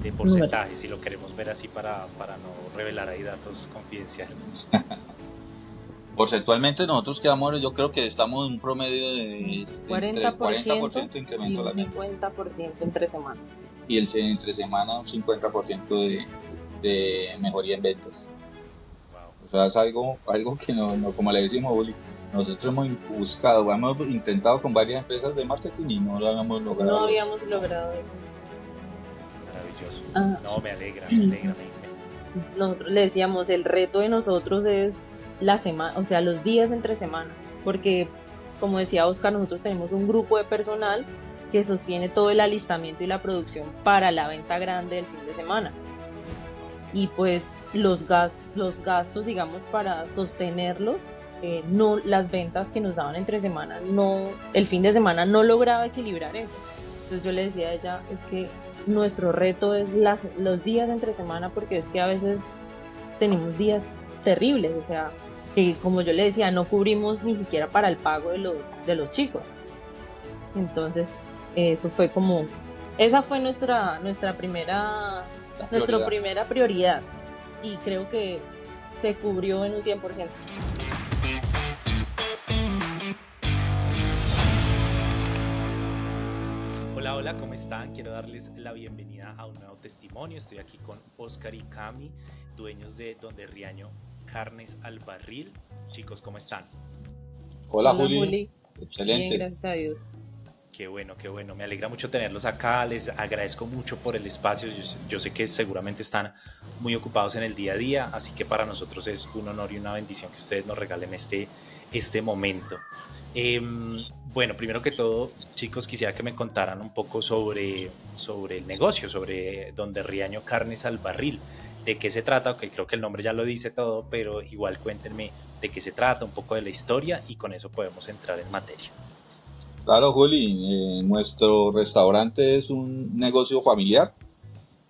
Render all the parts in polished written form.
de números. porcentajes, si lo queremos ver así para no revelar ahí datos confidenciales. Porcentualmente nosotros quedamos, yo creo que estamos en un promedio de entre cuarenta el por cuarenta por ciento ciento de y incremento al un año 50% entre semana. y entre semana un 50% de mejoría en ventas. Wow. O sea, es algo que como le decimos, Juli, nosotros hemos buscado, hemos intentado con varias empresas de marketing y no lo habíamos logrado. No habíamos logrado eso. Maravilloso. Ah. No, me alegra. Nosotros le decíamos, el reto de nosotros es la semana, o sea, los días entre semana, porque como decía Oscar, nosotros tenemos un grupo de personal que sostiene todo el alistamiento y la producción para la venta grande del fin de semana. Y pues los gastos, digamos, para sostenerlos, no, las ventas que nos daban entre semana, no, el fin de semana no lograba equilibrar eso. Entonces yo le decía a ella, es que nuestro reto es los días entre semana, porque es que a veces tenemos días terribles, o sea, que como yo le decía, no cubrimos ni siquiera para el pago de los chicos. Entonces, eso fue como, esa fue nuestra primera prioridad, y creo que se cubrió en un 100%. Hola, hola, ¿cómo están? Quiero darles la bienvenida a un nuevo testimonio. Estoy aquí con Oscar y Cami, dueños de Donde Riaño Carnes al Barril. Chicos, ¿cómo están? Hola Juli. Excelente. Bien, gracias a Dios. Qué bueno, me alegra mucho tenerlos acá, les agradezco mucho por el espacio, yo sé que seguramente están muy ocupados en el día a día, así que para nosotros es un honor y una bendición que ustedes nos regalen este momento. Bueno, primero que todo, chicos, quisiera que me contaran un poco sobre el negocio, sobre Donde Riaño Carnes al Barril. ¿De qué se trata? Okay, creo que el nombre ya lo dice todo, pero igual cuéntenme de qué se trata, un poco de la historia y con eso podemos entrar en materia. Claro, Juli, nuestro restaurante es un negocio familiar.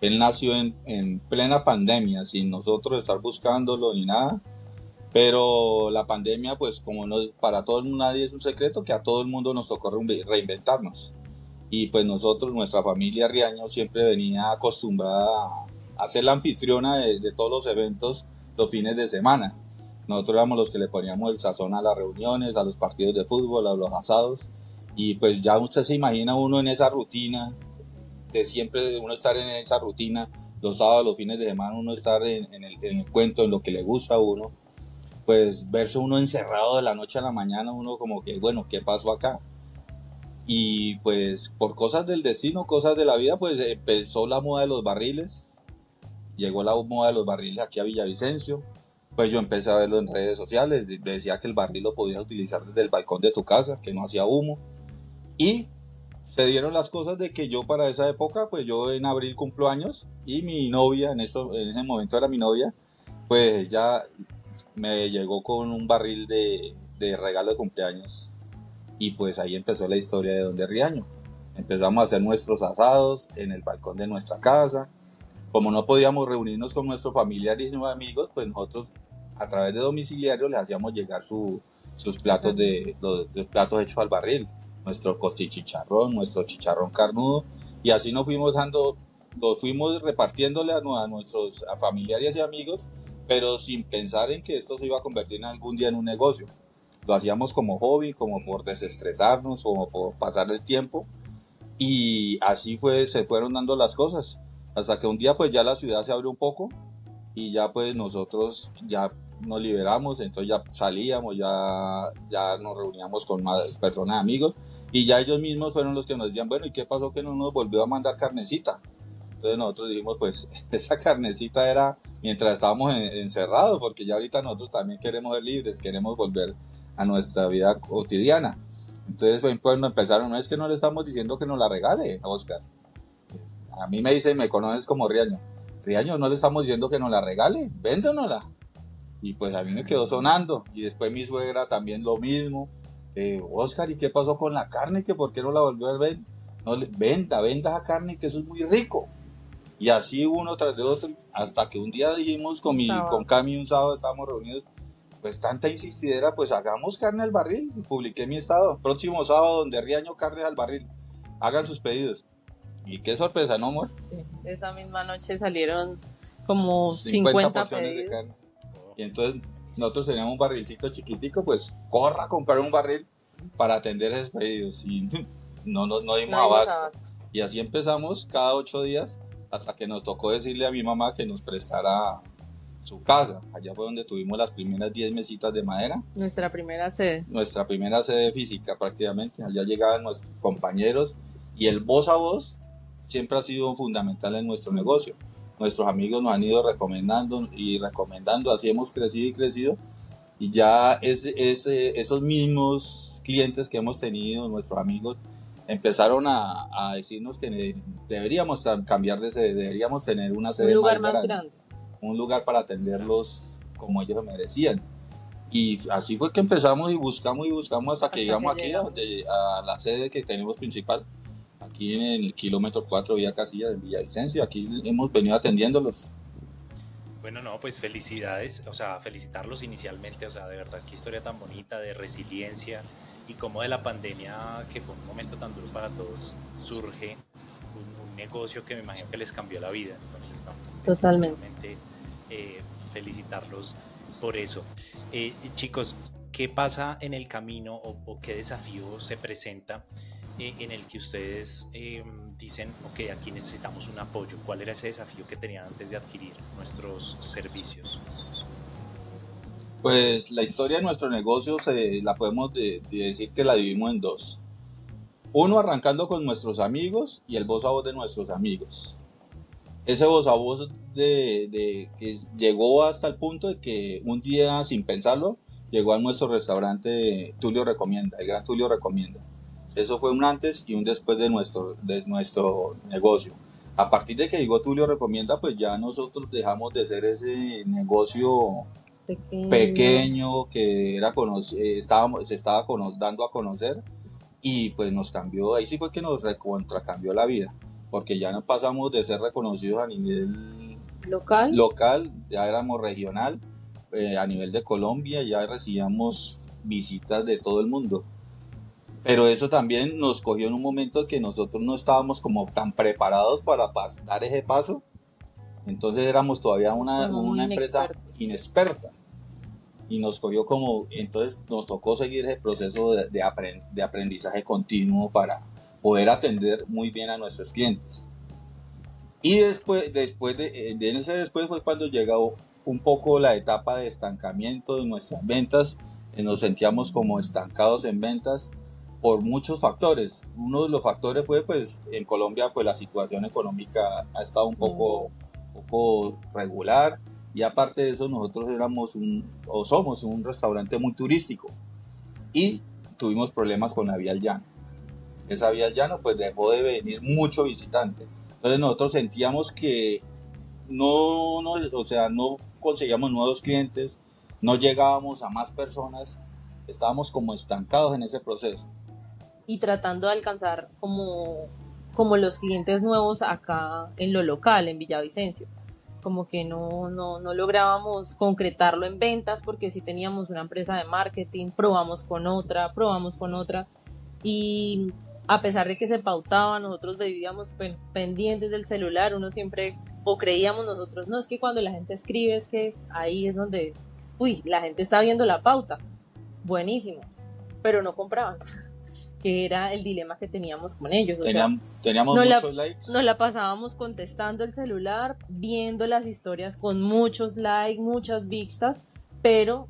Él nació en plena pandemia, sin nosotros estar buscándolo ni nada. Pero la pandemia, pues como no, para todo el mundo nadie es un secreto, que a todo el mundo nos tocó reinventarnos. Y pues nosotros, nuestra familia Riaño, siempre venía acostumbrada a ser la anfitriona de todos los eventos los fines de semana. Nosotros éramos los que le poníamos el sazón a las reuniones, a los partidos de fútbol, a los asados. Y pues ya usted se imagina uno en esa rutina, de siempre uno estar en esa rutina, los sábados, los fines de semana, uno estar en el cuento, en lo que le gusta a uno. Pues verse uno encerrado de la noche a la mañana, uno como que, bueno, ¿qué pasó acá? Y pues por cosas del destino, cosas de la vida, pues empezó la moda de los barriles, llegó la moda de los barriles aquí a Villavicencio, pues yo empecé a verlo en redes sociales, decía que el barril lo podías utilizar desde el balcón de tu casa, que no hacía humo, y se dieron las cosas de que yo para esa época, pues yo en abril cumplo años, y mi novia, en ese momento era mi novia, pues ya me llegó con un barril de regalo de cumpleaños y pues ahí empezó la historia de Donde Riaño. Empezamos a hacer nuestros asados en el balcón de nuestra casa. Como no podíamos reunirnos con nuestros familiares y amigos, pues nosotros a través de domiciliarios les hacíamos llegar sus platos los platos hechos al barril, nuestro costichicharrón, nuestro chicharrón carnudo, y así nos fuimos repartiéndole a nuestros familiares y amigos, pero sin pensar en que esto se iba a convertir en algún día en un negocio. Lo hacíamos como hobby, como por desestresarnos, como por pasar el tiempo, y así se fueron dando las cosas, hasta que un día pues ya la ciudad se abrió un poco, y ya pues nosotros ya nos liberamos, entonces ya salíamos, ya nos reuníamos con más personas, amigos, y ya ellos mismos fueron los que nos decían, bueno, ¿y qué pasó que no nos volvió a mandar carnecita? Entonces nosotros dijimos, pues esa carnecita era mientras estábamos encerrados, porque ya ahorita nosotros también queremos ser libres, queremos volver a nuestra vida cotidiana. Entonces pues nos empezaron, no es que no le estamos diciendo que nos la regale, Oscar. A mí me dicen, me conoces como Riaño. Riaño, no le estamos diciendo que nos la regale, véndanosla. Y pues a mí me quedó sonando. Y después mi suegra también lo mismo. Oscar, ¿y qué pasó con la carne? ¿Que por qué no la volvió a ver? No, venda esa carne, que eso es muy rico. Y así uno tras de otro, hasta que un día dijimos con Cami, un sábado estábamos reunidos, pues tanta insistidera, pues hagamos carne al barril. Y publiqué mi estado, próximo sábado Donde Riaño Carne al Barril, hagan sus pedidos. Y qué sorpresa, ¿no, amor? Sí, esa misma noche salieron como 50 50 porciones de pedidos. carne. Y entonces nosotros teníamos un barrilcito chiquitico, pues corra a comprar un barril para atender esos pedidos. Y no dimos No dimos abasto. abasto. Y así empezamos cada 8 días hasta que nos tocó decirle a mi mamá que nos prestara su casa. Allá fue donde tuvimos las primeras 10 mesitas de madera. Nuestra primera sede. Nuestra primera sede física prácticamente. Allá llegaban nuestros compañeros y el voz a voz siempre ha sido fundamental en nuestro negocio. Nuestros amigos nos han ido recomendando y recomendando, así hemos crecido y crecido. Y ya esos mismos clientes que hemos tenido, nuestros amigos, empezaron a decirnos que deberíamos cambiar de sede, deberíamos tener una sede Un lugar más grande. Un lugar para atenderlos como ellos merecían. Y así fue que empezamos y buscamos hasta que llegamos aquí a la sede que tenemos principal, aquí en el kilómetro 4 Vía Casilla de Villavicencio. Aquí hemos venido atendiéndolos. Bueno, no, pues felicidades, o sea, felicitarlos inicialmente, o sea, de verdad, qué historia tan bonita de resiliencia y cómo de la pandemia, que fue un momento tan duro para todos, surge un negocio que me imagino que les cambió la vida. Entonces, no, totalmente. Felicitarlos por eso. Chicos, ¿qué pasa en el camino o qué desafío se presenta en el que ustedes dicen, ok, aquí necesitamos un apoyo? ¿Cuál era ese desafío que tenían antes de adquirir nuestros servicios? Pues la historia de nuestro negocio la podemos decir que la dividimos en dos. Uno, arrancando con nuestros amigos y el voz a voz de nuestros amigos. Ese voz a voz que llegó hasta el punto de que un día, sin pensarlo, llegó a nuestro restaurante Tulio Recomienda, el gran Tulio Recomienda. Eso fue un antes y un después de nuestro negocio. A partir de que llegó Tulio Recomienda, pues ya nosotros dejamos de ser ese negocio pequeño que se estaba dando a conocer, y pues nos cambió. Ahí sí fue que nos cambió la vida, porque ya no pasamos de ser reconocidos a nivel local, ya éramos regional, a nivel de Colombia, ya recibíamos visitas de todo el mundo. Pero eso también nos cogió en un momento que nosotros no estábamos como tan preparados para dar ese paso. Entonces éramos todavía una empresa inexperta. Y nos cogió entonces nos tocó seguir ese proceso de aprendizaje continuo para poder atender muy bien a nuestros clientes. Y después fue cuando llegó un poco la etapa de estancamiento de nuestras ventas. Nos sentíamos como estancados en ventas por muchos factores. Uno de los factores fue, pues, en Colombia, pues la situación económica ha estado un poco regular, y aparte de eso nosotros somos un restaurante muy turístico y tuvimos problemas con la vía al llano. Esa vía al llano pues dejó de venir mucho visitante. Entonces nosotros sentíamos que no conseguíamos nuevos clientes, no llegábamos a más personas, estábamos como estancados en ese proceso. Y tratando de alcanzar como los clientes nuevos acá en lo local, en Villavicencio. Como que no lográbamos concretarlo en ventas, porque sí teníamos una empresa de marketing, probamos con otra, y a pesar de que se pautaba, nosotros vivíamos pendientes del celular. Uno siempre, o creíamos nosotros, no, es que cuando la gente escribe es que ahí es donde, la gente está viendo la pauta, buenísimo, pero no compraban, que era el dilema que teníamos con ellos. Teníamos muchos likes. Nos la pasábamos contestando el celular, viendo las historias con muchos likes, muchas vistas, pero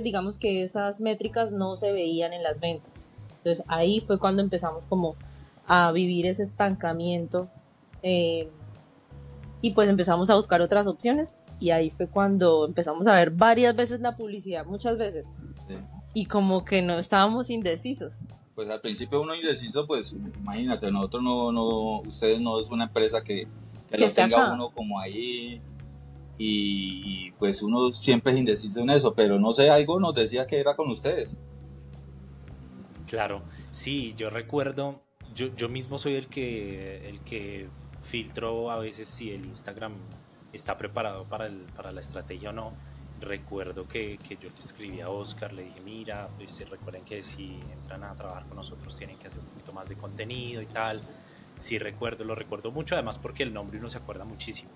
digamos que esas métricas no se veían en las ventas. Entonces ahí fue cuando empezamos como a vivir ese estancamiento, y pues empezamos a buscar otras opciones, y ahí fue cuando empezamos a ver varias veces la publicidad, muchas veces. Sí. Y como que no estábamos indecisos. Pues al principio uno indeciso, pues imagínate, nosotros ustedes no es una empresa que lo tenga acá uno como ahí, y pues uno siempre es indeciso en eso, pero no sé, algo nos decía que era con ustedes. Claro, sí, yo recuerdo, yo mismo soy el que filtro a veces si el Instagram está preparado para la estrategia o no. Recuerdo que yo le escribí a Oscar, le dije, mira, pues recuerden que si entran a trabajar con nosotros tienen que hacer un poquito más de contenido y tal. Sí recuerdo, lo recuerdo mucho, además porque el nombre uno se acuerda muchísimo.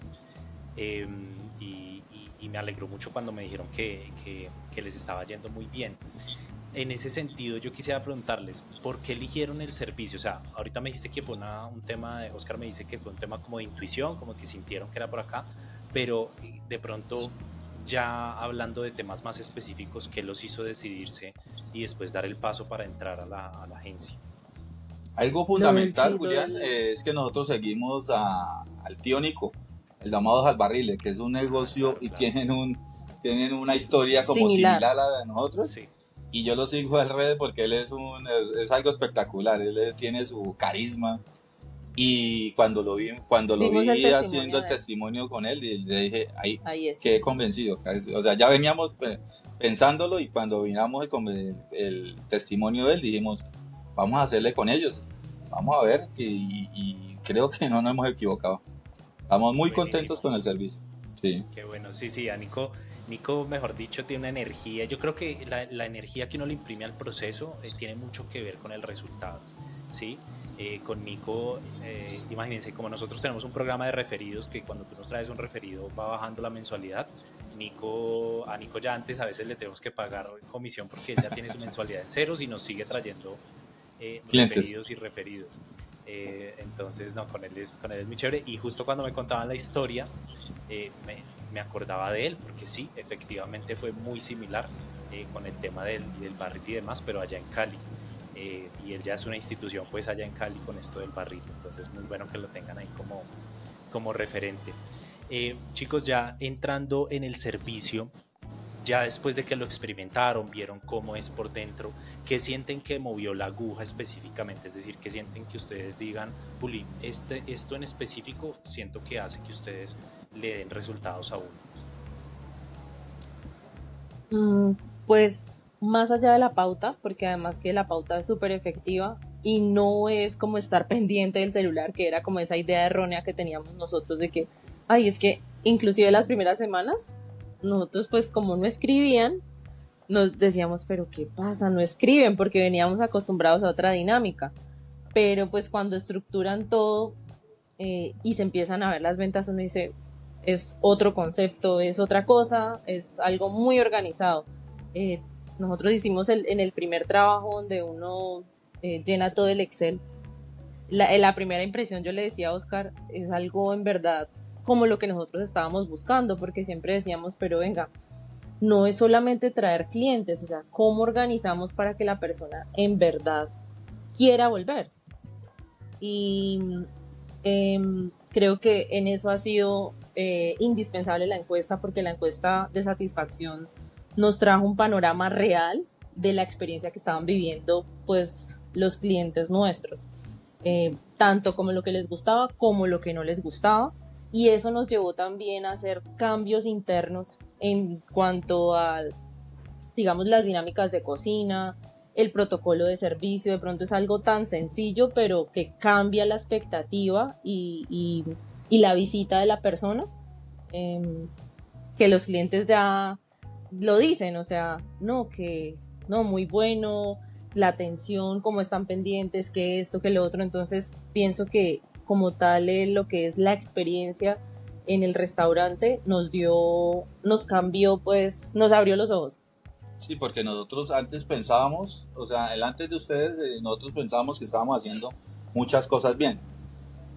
Eh, y me alegró mucho cuando me dijeron que les estaba yendo muy bien. En ese sentido, yo quisiera preguntarles, ¿por qué eligieron el servicio? O sea, ahorita me dijiste que fue un tema, Oscar me dice que fue un tema como de intuición, como que sintieron que era por acá, pero de pronto, ya hablando de temas más específicos, ¿qué los hizo decidirse y después dar el paso para entrar a la agencia? Algo Lo del fundamental, chido, Julián, es que nosotros seguimos al tío Nico, el de Amados Albarriles, que es un negocio Claro, y claro. tienen una historia como similar. similar a la de nosotros. Sí, Y yo lo sigo en redes porque él es algo espectacular, tiene su carisma. Y cuando lo Vimos el vi haciendo testimonio el de él. testimonio con él, y le dije, ahí Ahí es. quedé convencido. O sea, ya veníamos pensándolo, y cuando vinamos el testimonio de él, dijimos, vamos a hacerle con ellos. Vamos a ver, y creo que no nos hemos equivocado. Estamos muy contentos buenísimo. con el servicio. Sí. Qué bueno, sí, sí, a Nico, mejor dicho, tiene una energía. Yo creo que la energía que uno le imprime al proceso tiene mucho que ver con el resultado, ¿sí? Con Nico, imagínense, como nosotros tenemos un programa de referidos, que cuando tú nos traes un referido va bajando la mensualidad. A Nico ya antes a veces le tenemos que pagar comisión porque él ya tiene su mensualidad en ceros y nos sigue trayendo Clientes. referidos y referidos. Entonces, no, con él es muy chévere. Y justo cuando me contaban la historia, me acordaba de él, porque sí, efectivamente fue muy similar con el tema del barril y demás, pero allá en Cali. Y él ya es una institución pues allá en Cali con esto del barril, entonces muy bueno que lo tengan ahí como referente. Chicos, ya entrando en el servicio, ya después de que lo experimentaron, vieron cómo es por dentro, ¿qué sienten que movió la aguja específicamente? Es decir, ¿qué sienten que ustedes digan, Juli, esto en específico siento que hace que ustedes le den resultados a uno? Mm, pues más allá de la pauta, porque además que la pauta es súper efectiva y no es como estar pendiente del celular, que era como esa idea errónea que teníamos nosotros de que, ay, es que inclusive las primeras semanas, nosotros pues como no escribían, nos decíamos, pero ¿qué pasa? No escriben porque veníamos acostumbrados a otra dinámica. Pero pues cuando estructuran todo y se empiezan a ver las ventas, uno dice, es otro concepto, es otra cosa, es algo muy organizado. Eh, Nosotros hicimos en el primer trabajo donde uno llena todo el Excel. La primera impresión, yo le decía a Oscar, es algo en verdad como lo que nosotros estábamos buscando, porque siempre decíamos, pero venga, no es solamente traer clientes, o sea, ¿cómo organizamos para que la persona en verdad quiera volver? Y creo que en eso ha sido indispensable la encuesta, porque la encuesta de satisfacción nos trajo un panorama real de la experiencia que estaban viviendo pues los clientes nuestros, tanto como lo que les gustaba como lo que no les gustaba, y eso nos llevó también a hacer cambios internos en cuanto a, digamos, las dinámicas de cocina, el protocolo de servicio. De pronto es algo tan sencillo, pero que cambia la expectativa y la visita de la persona, eh, que los clientes ya lo dicen, o sea, no, que no, muy bueno, la atención, cómo están pendientes, que esto, que lo otro. Entonces pienso que como tal lo que es la experiencia en el restaurante nos cambió, pues nos abrió los ojos. Sí, porque nosotros antes pensábamos, o sea, el antes de ustedes, nosotros pensábamos que estábamos haciendo muchas cosas bien,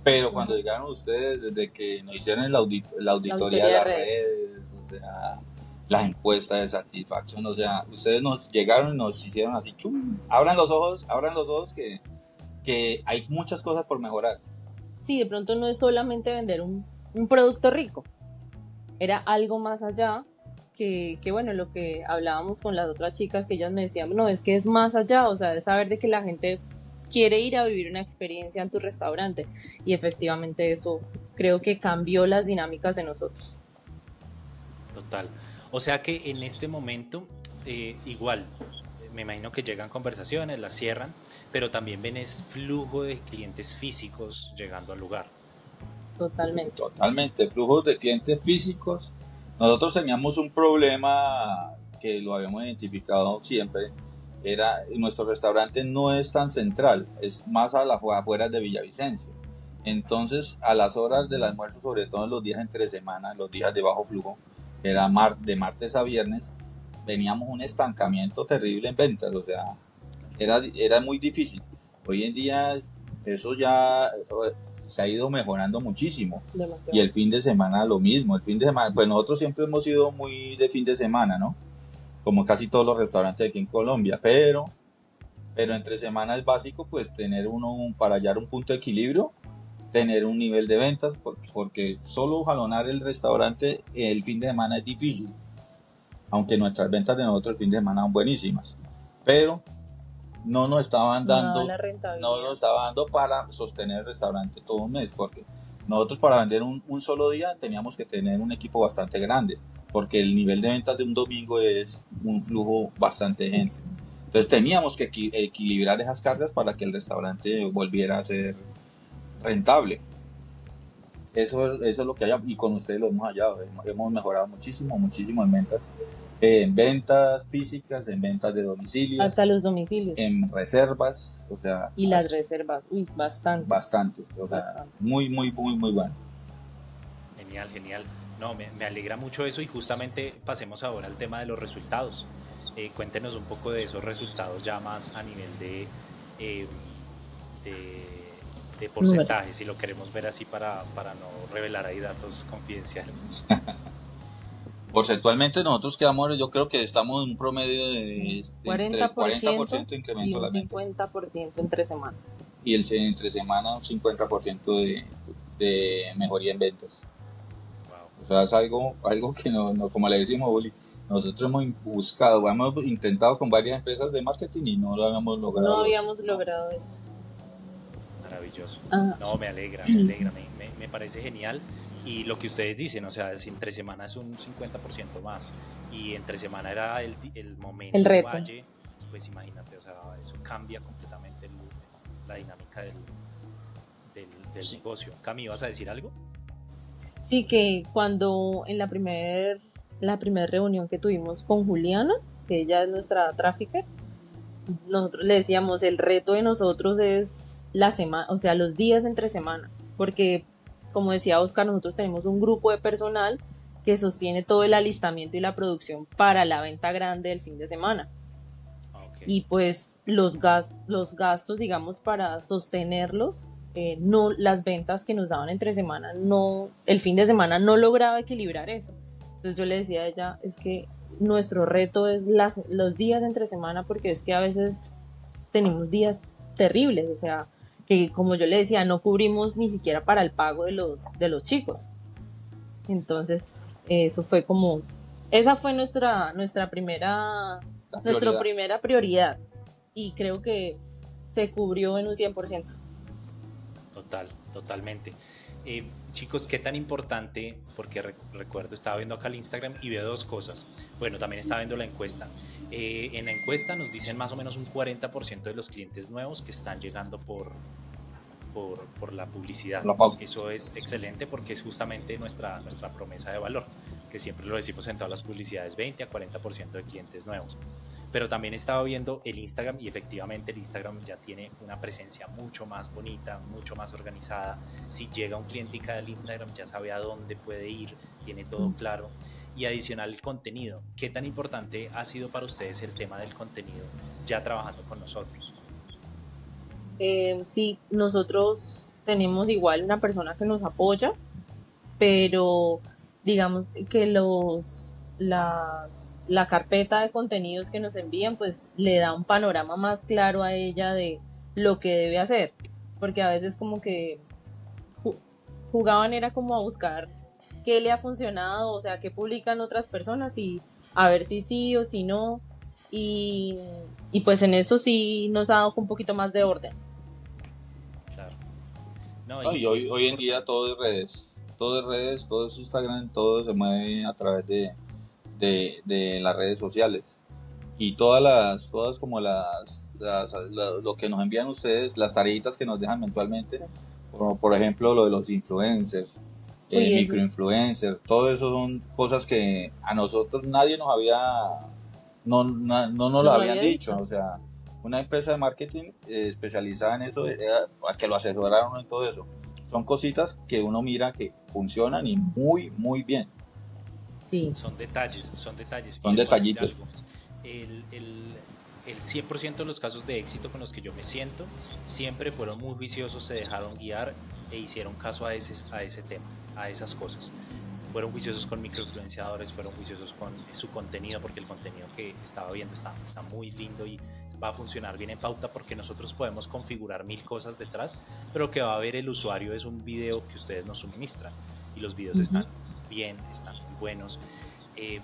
pero cuando llegaron ustedes, desde que nos hicieron la auditoría de las redes, o sea, las encuestas de satisfacción, o sea, ustedes nos llegaron y nos hicieron así, ¡chum! Abran los ojos que hay muchas cosas por mejorar. Sí, de pronto no es solamente vender un producto rico, era algo más allá. Que bueno, lo que hablábamos con las otras chicas, que ellas me decían, no, es que es más allá, o sea, de saber de que la gente quiere ir a vivir una experiencia en tu restaurante, y efectivamente eso creo que cambió las dinámicas de nosotros. Total. O sea que en este momento, igual, me imagino que llegan conversaciones, las cierran, pero también ven ese flujo de clientes físicos llegando al lugar. Totalmente. Totalmente, flujos de clientes físicos. Nosotros teníamos un problema que lo habíamos identificado siempre, nuestro restaurante no es tan central, es más a las afueras de Villavicencio. Entonces, a las horas del almuerzo, sobre todo en los días entre semana, los días de bajo flujo, era de martes a viernes, teníamos un estancamiento terrible en ventas, o sea, era muy difícil. Hoy en día eso ya se ha ido mejorando muchísimo. Demasiado. Y el fin de semana lo mismo, el fin de semana, pues nosotros siempre hemos sido muy de fin de semana, ¿no? Como casi todos los restaurantes aquí en Colombia, pero entre semana es básico pues tener para hallar un punto de equilibrio, tener un nivel de ventas, porque solo jalonar el restaurante el fin de semana es difícil, aunque nuestras ventas de nosotros el fin de semana son buenísimas, pero no nos estaban dando, no nos estaba dando para sostener el restaurante todo un mes, porque nosotros para vender un solo día teníamos que tener un equipo bastante grande, porque el nivel de ventas de un domingo es un flujo bastante denso. Entonces teníamos que equilibrar esas cargas para que el restaurante volviera a ser rentable. Eso es lo que hay, y con ustedes lo hemos hallado. Hemos mejorado muchísimo en ventas físicas, en ventas de domicilios, hasta los domicilios, en reservas, o sea, y las reservas, bastante, o sea, bastante. Muy bueno. Genial. No, me alegra mucho eso, y justamente pasemos ahora al tema de los resultados. Cuéntenos un poco de esos resultados ya más a nivel de porcentajes, si lo queremos ver así para no revelar ahí datos confidenciales. Porcentualmente nosotros quedamos, yo creo que estamos en un promedio de 40% de incremento y un 50% entre semana. Y entre semana un 50% de mejoría en ventas. Wow. O sea, es algo que no, como le decimos, Juli, nosotros hemos buscado, hemos intentado con varias empresas de marketing y no lo habíamos logrado. No habíamos logrado esto. Maravilloso. No, me alegra, me parece genial. Y lo que ustedes dicen, o sea, si entre semana es un 50% más, y entre semana era el momento, el reto. Valle, pues imagínate, o sea, eso cambia completamente la dinámica del sí. Negocio. Cami, ¿vas a decir algo? Sí, que cuando en la primera reunión que tuvimos con Juliana, que ella es nuestra trafficker, nosotros le decíamos, el reto de nosotros es la semana, o sea, los días entre semana, porque como decía Oscar, nosotros tenemos un grupo de personal que sostiene todo el alistamiento y la producción para la venta grande del fin de semana. Okay. Y pues los gastos, digamos, para sostenerlos, no, las ventas que nos daban entre semana, no, el fin de semana no lograba equilibrar eso. Entonces yo le decía a ella, es que nuestro reto es los días entre semana, porque es que a veces tenemos días terribles, o sea, que como yo le decía, no cubrimos ni siquiera para el pago de los chicos. Entonces, eso fue esa fue nuestra primera prioridad, y creo que se cubrió en un 100%. Totalmente. Chicos, qué tan importante, porque recuerdo, estaba viendo acá el Instagram y veo dos cosas. Bueno, también estaba viendo la encuesta. En la encuesta nos dicen más o menos un 40% de los clientes nuevos que están llegando por la publicidad. Eso es excelente, porque es justamente nuestra promesa de valor, que siempre lo decimos en todas las publicidades, 20 a 40% de clientes nuevos. Pero también estaba viendo el Instagram, y efectivamente el Instagram ya tiene una presencia mucho más bonita, mucho más organizada. Si llega un cliente y cae al Instagram, ya sabe a dónde puede ir, tiene todo claro. Y adicional, el contenido. ¿Qué tan importante ha sido para ustedes el tema del contenido ya trabajando con nosotros? Sí, nosotros tenemos igual una persona que nos apoya, pero digamos que la carpeta de contenidos que nos envían, pues le da un panorama más claro a ella de lo que debe hacer, porque a veces como que jugaban era como a buscar qué le ha funcionado, o sea, qué publican otras personas y a ver si sí o si no, y pues en eso sí nos ha dado un poquito más de orden. Claro. Y hoy en día todo es redes, todo es Instagram, todo se mueve a través de las redes sociales, y todas como lo que nos envían ustedes, las tareitas que nos dejan mensualmente, como por ejemplo lo de los influencers, microinfluencers, todo eso son cosas que a nosotros nadie nos no nos lo habían dicho. O sea, una empresa de marketing especializada en eso, a que lo asesoraron en todo eso, son cositas que uno mira que funcionan y muy, muy bien. Sí. Son detalles, son detalles. Son detallitos. El 100% de los casos de éxito con los que yo me siento siempre fueron muy juiciosos, se dejaron guiar e hicieron caso a ese tema, a esas cosas. Fueron juiciosos con microinfluenciadores, fueron juiciosos con su contenido, porque el contenido que estaba viendo está muy lindo y va a funcionar bien en pauta, porque nosotros podemos configurar 1000 cosas detrás, pero lo que va a ver el usuario es un video que ustedes nos suministran y los videos están bien, están muy buenos.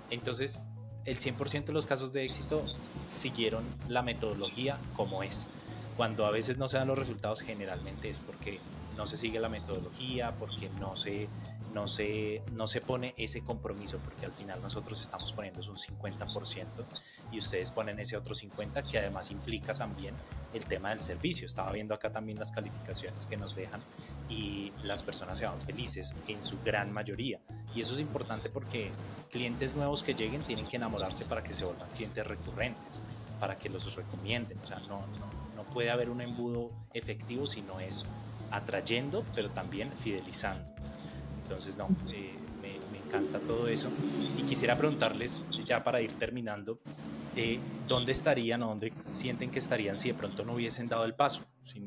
Entonces el 100% de los casos de éxito siguieron la metodología como es. Cuando a veces no se dan los resultados, generalmente es porque no se sigue la metodología, porque no se pone ese compromiso, porque al final nosotros estamos poniendo un 50% y ustedes ponen ese otro 50%, que además implica también el tema del servicio. Estaba viendo acá también las calificaciones que nos dejan y las personas se van felices en su gran mayoría, y eso es importante porque clientes nuevos que lleguen tienen que enamorarse para que se vuelvan clientes recurrentes, para que los recomienden. O sea, no puede haber un embudo efectivo si no es atrayendo, pero también fidelizando. Entonces me encanta todo eso, y quisiera preguntarles ya para ir terminando, ¿dónde estarían o dónde sienten que estarían si de pronto no hubiesen dado el paso?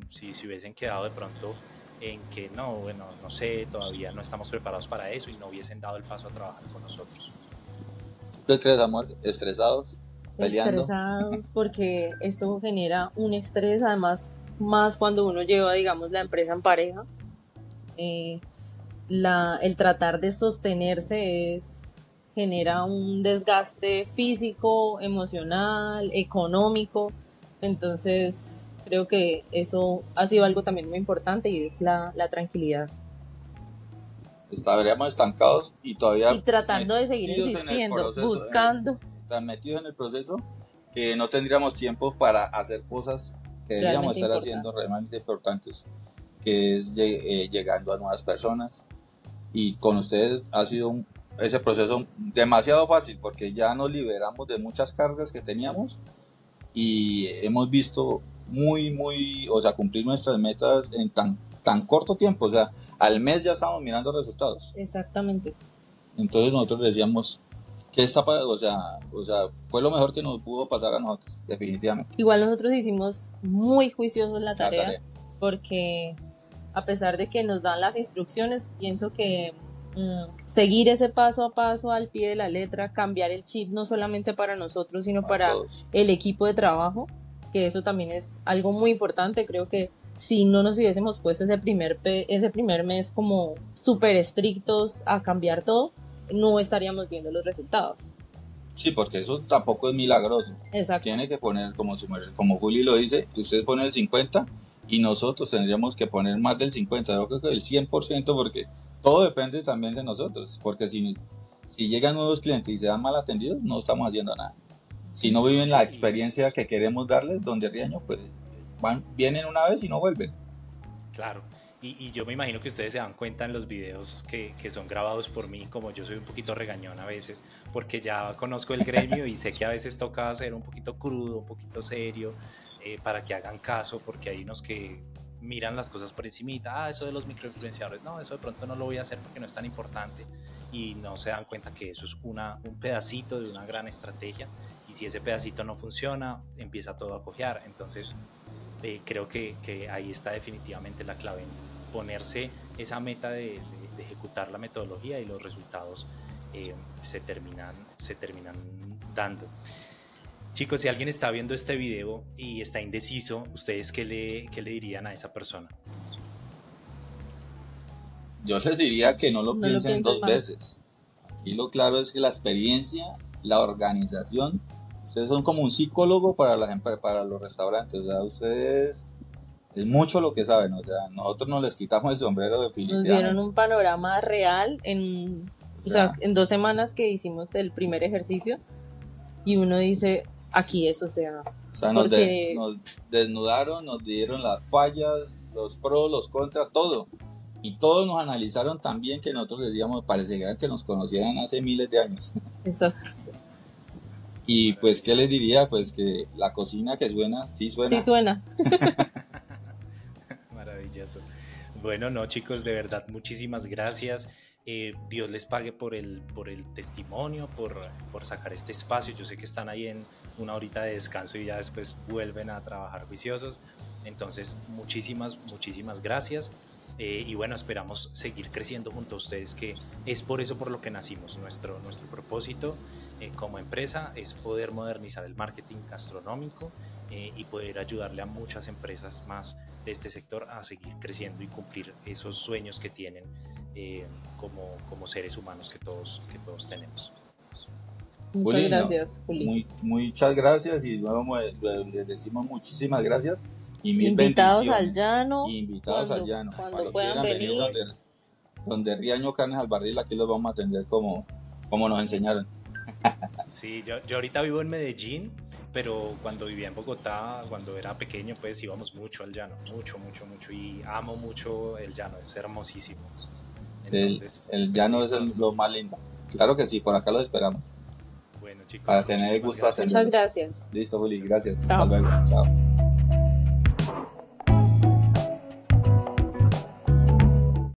Si hubiesen quedado de pronto en que no sé, todavía no estamos preparados para eso, y no hubiesen dado el paso a trabajar con nosotros. ¿Qué crees, amor? ¿Estresados? ¿Peleando? Estresados, porque esto genera un estrés, además, más cuando uno lleva, digamos, la empresa en pareja. El tratar de sostenerse genera un desgaste físico, emocional, económico. Entonces creo que eso ha sido algo también muy importante, y es la tranquilidad. Estaríamos estancados y todavía y tratando de seguir insistiendo, buscando, tan metidos en el proceso, que no tendríamos tiempo para hacer cosas que deberíamos estar haciendo realmente importantes, que es llegando a nuevas personas. Y con ustedes ha sido ese proceso demasiado fácil, porque ya nos liberamos de muchas cargas que teníamos y hemos visto cumplir nuestras metas en tan corto tiempo. O sea, al mes ya estamos mirando resultados. Exactamente. Entonces nosotros decíamos, ¿qué está pasando? O sea, fue lo mejor que nos pudo pasar a nosotros, definitivamente. Igual nosotros hicimos muy juiciosos la tarea, porque a pesar de que nos dan las instrucciones, pienso que seguir ese paso a paso al pie de la letra, cambiar el chip no solamente para nosotros, sino para todos, el equipo de trabajo, que eso también es algo muy importante. Creo que si no nos hubiésemos puesto ese primer mes como súper estrictos a cambiar todo, no estaríamos viendo los resultados. Sí, porque eso tampoco es milagroso. Exacto. Tiene que poner, como Juli lo dice, usted pone el 50% y nosotros tendríamos que poner más del 50%, yo creo que del 100%, porque todo depende también de nosotros, porque si llegan nuevos clientes y se dan mal atendidos, no estamos haciendo nada. Si no viven la experiencia que queremos darles, donde Riaño, pues vienen una vez y no vuelven. Claro, y yo me imagino que ustedes se dan cuenta en los videos que son grabados por mí, como yo soy un poquito regañón a veces, porque ya conozco el gremio y sé que a veces toca ser un poquito crudo, un poquito serio, para que hagan caso, porque hay unos que miran las cosas por encimita. Eso de los microinfluenciadores, no, eso de pronto no lo voy a hacer porque no es tan importante, y no se dan cuenta que eso es un pedacito de una gran estrategia, y si ese pedacito no funciona, empieza todo a cojear. Entonces creo que ahí está definitivamente la clave, en ponerse esa meta de ejecutar la metodología, y los resultados se terminan dando. Chicos, si alguien está viendo este video y está indeciso, ¿ustedes qué le dirían a esa persona? Yo les diría que no lo piensen dos veces. Aquí lo claro es que la experiencia, la organización, ustedes son como un psicólogo para los restaurantes. O sea, ustedes es mucho lo que saben. O sea, nosotros no les quitamos el sombrero definitivamente. Nos dieron un panorama real en 2 semanas que hicimos el primer ejercicio, y uno dice, aquí eso nos desnudaron, nos dieron las fallas, los pros, los contras, todo. Y todos nos analizaron tan bien que nosotros decíamos, parecería que nos conocieran hace miles de años. Exacto. Y pues, ¿qué les diría? Pues que la cocina que suena, sí suena. Sí suena. Maravilloso. Bueno, no, chicos, de verdad, muchísimas gracias. Dios les pague por el testimonio, por sacar este espacio. Yo sé que están ahí en una horita de descanso y ya después vuelven a trabajar juiciosos. Entonces, muchísimas gracias. Y bueno, esperamos seguir creciendo junto a ustedes, que es por eso por lo que nacimos. Nuestro propósito como empresa es poder modernizar el marketing gastronómico y poder ayudarle a muchas empresas más de este sector a seguir creciendo y cumplir esos sueños que tienen como seres humanos que todos tenemos. Muchas gracias, Juli. Muchas gracias y luego les decimos muchísimas gracias y mil invitados bendiciones. al llano. Invitados al llano. Cuando puedan venir. Donde Riaño Carnes al Barril, aquí los vamos a atender como nos enseñaron. Sí, yo ahorita vivo en Medellín, pero cuando vivía en Bogotá, cuando era pequeño, pues íbamos mucho al llano, mucho, y amo mucho el llano, es hermosísimo. Entonces, el llano es lo más lindo. Claro que sí, por acá los esperamos. Bueno, chicos, para tener el gusto de hacerlo. Muchas gracias. Listo, Juli, gracias. Chao. Hasta luego. Chao.